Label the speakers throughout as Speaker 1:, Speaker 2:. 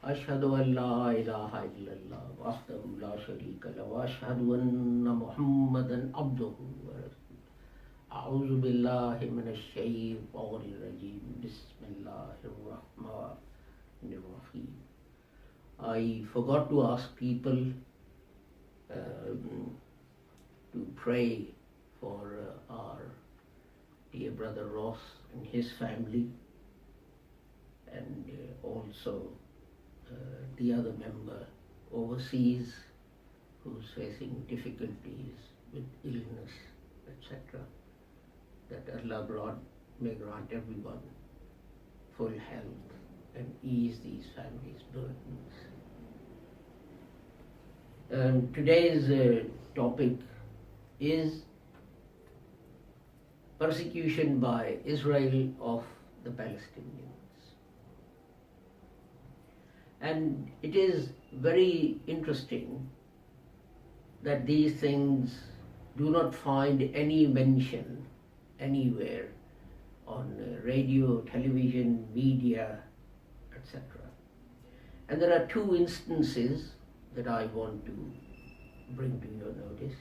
Speaker 1: أشهد أن لا إله إلا الله وحده لا شريك له وأشهد أن محمدا عبده ورسوله. أعوذ بالله من الشيطان الرجيم. بسم الله الرحمن الرحيم. I forgot to ask people to pray for our dear brother Ross and his family, and also the other member overseas who's facing difficulties with illness, etc. That Allah may grant everyone full health and ease these families' burdens. Today's topic is persecution by Israel of the Palestinians. And it is very interesting that these things do not find any mention anywhere on radio, television, media, etc. And there are two instances that I want to bring to your notice.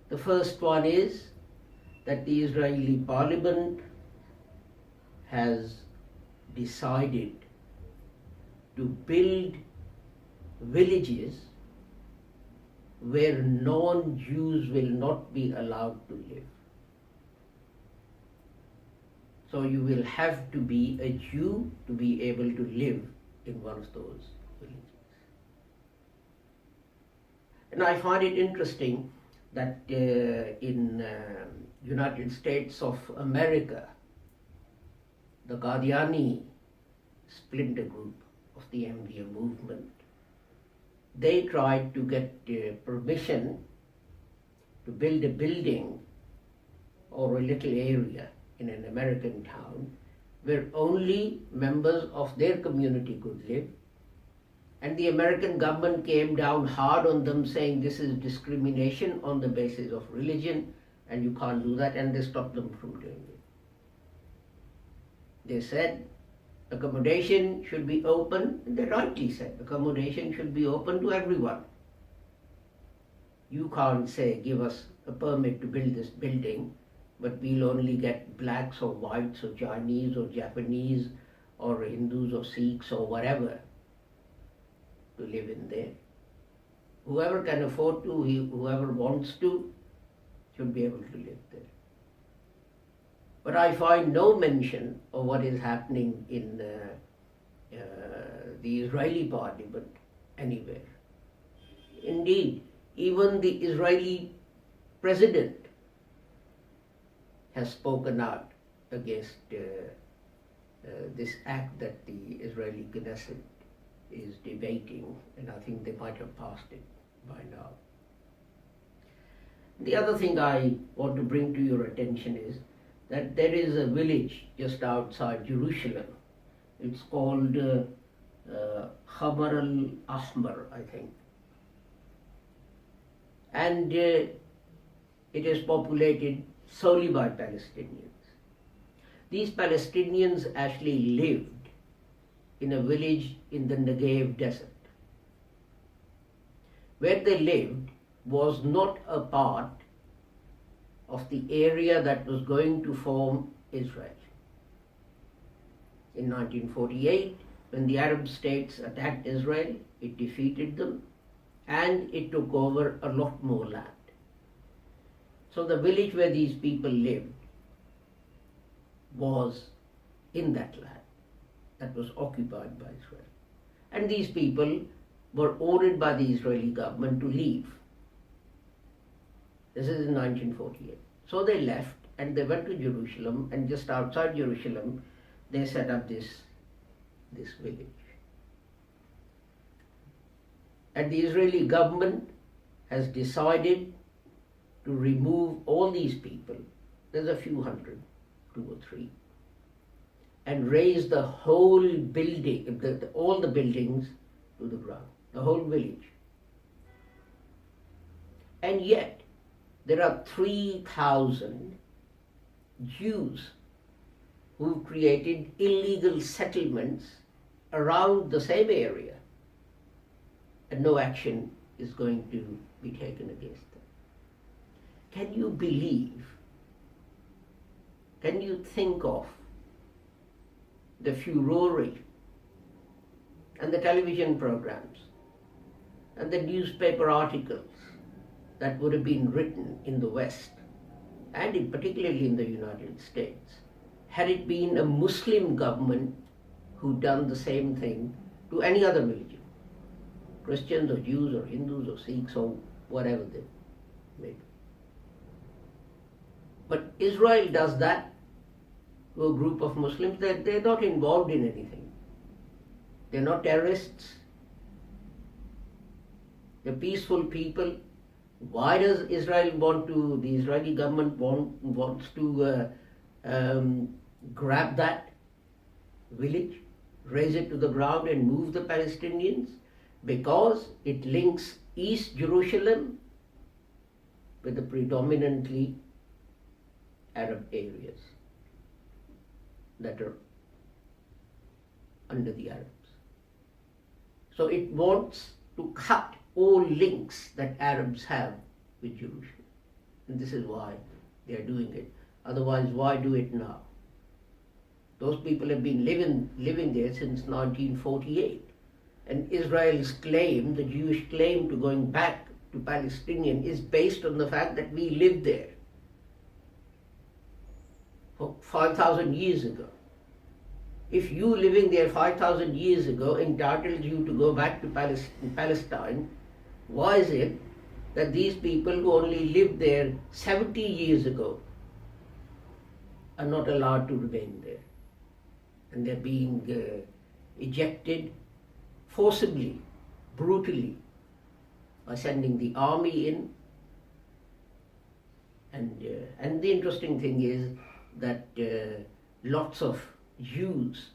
Speaker 1: The first one is that the Israeli parliament has decided to build villages where non-Jews will not be allowed to live. So you will have to be a Jew to be able to live in one of those villages. And I find it interesting that in United States of America, the Qadiani splinter group of the Ahmadiyya movement, they tried to get permission to build a building or a little area in an American town where only members of their community could live. And the American government came down hard on them, saying this is discrimination on the basis of religion and you can't do that, and they stopped them from doing it. They said accommodation should be open, and they rightly said accommodation should be open to everyone. You can't say give us a permit to build this building, but we'll only get blacks or whites or Chinese or Japanese or Hindus or Sikhs or whatever to live in there. Whoever can afford to, whoever wants to, should be able to live there. But I find no mention of what is happening in the Israeli parliament anywhere. Indeed, even the Israeli president has spoken out against this act that the Israeli Knesset is debating, and I think they might have passed it by now. The other thing I want to bring to your attention is that there is a village just outside Jerusalem. It's called Khamar al-Ahmar, I think. And it is populated solely by Palestinians. These Palestinians actually lived in a village in the Negev desert. Where they lived was not a part of the area that was going to form Israel. In 1948, when the Arab states attacked Israel, it defeated them and it took over a lot more land. So the village where these people lived was in that land that was occupied by Israel. And these people were ordered by the Israeli government to leave. This is in 1948. So they left and they went to Jerusalem, and just outside Jerusalem they set up this village. And the Israeli government has decided to remove all these people, there's a few hundred, 2 or 3, and raise the whole building, all the buildings to the ground, the whole village. And yet, there are 3,000 Jews who created illegal settlements around the same area, and no action is going to be taken against them. Can you believe, can you think of the furore and the television programs and the newspaper articles that would have been written in the West, and particularly in the United States, had it been a Muslim government who done the same thing to any other religion, Christians or Jews or Hindus or Sikhs or whatever they may be. But Israel does that to a group of Muslims. They're not involved in anything. They're not terrorists. They're peaceful people. Why does Israel want to, the Israeli government wants to grab that village, raise it to the ground and move the Palestinians? Because it links East Jerusalem with the predominantly Arab areas that are under the Arabs. So it wants to cut all links that Arabs have with Jerusalem. And this is why they are doing it. Otherwise, why do it now? Those people have been living there since 1948. And Israel's claim, the Jewish claim to going back to Palestinian, is based on the fact that we lived there for 5,000 years ago. If you living there 5,000 years ago entitles you to go back to Palestine, why is it that these people who only lived there 70 years ago are not allowed to remain there? And they're being ejected forcibly, brutally, by sending the army in. And the interesting thing is that lots of Jews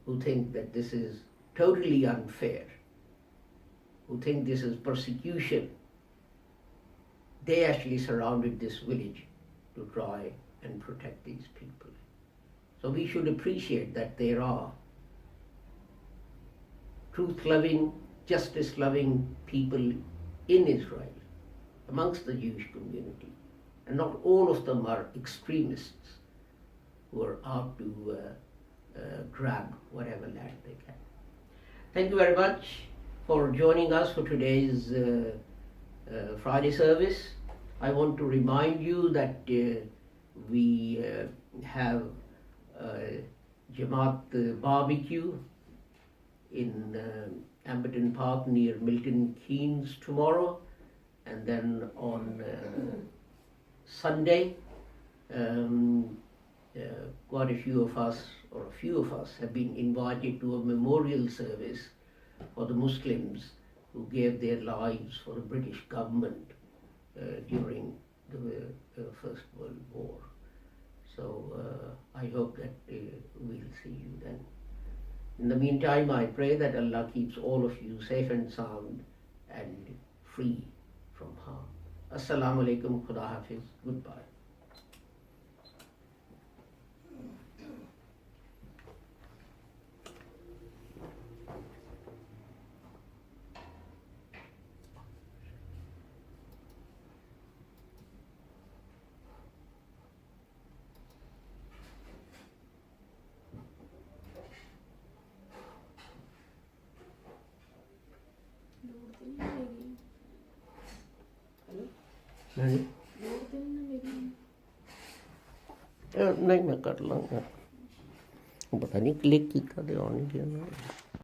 Speaker 1: who think that this is totally unfair, who think this is persecution, they actually surrounded this village to try and protect these people. So we should appreciate that there are truth-loving, justice-loving people in Israel, amongst the Jewish community. And not all of them are extremists who are out to grab whatever land they can. Thank you very much for joining us for today's Friday service. I want to remind you that we have Jamaat barbecue in Amberton Park near Milton Keynes tomorrow, and then on Sunday quite a few of us have been invited to a memorial service for the Muslims who gave their lives for the British government during the First World War. So I hope that we'll see you then. In the meantime, I pray that Allah keeps all of you safe and sound and free from harm. Assalamu alaikum, Khuda Hafiz, goodbye. नहीं मैं कर लूँगा पता नहीं click किया था on किया ना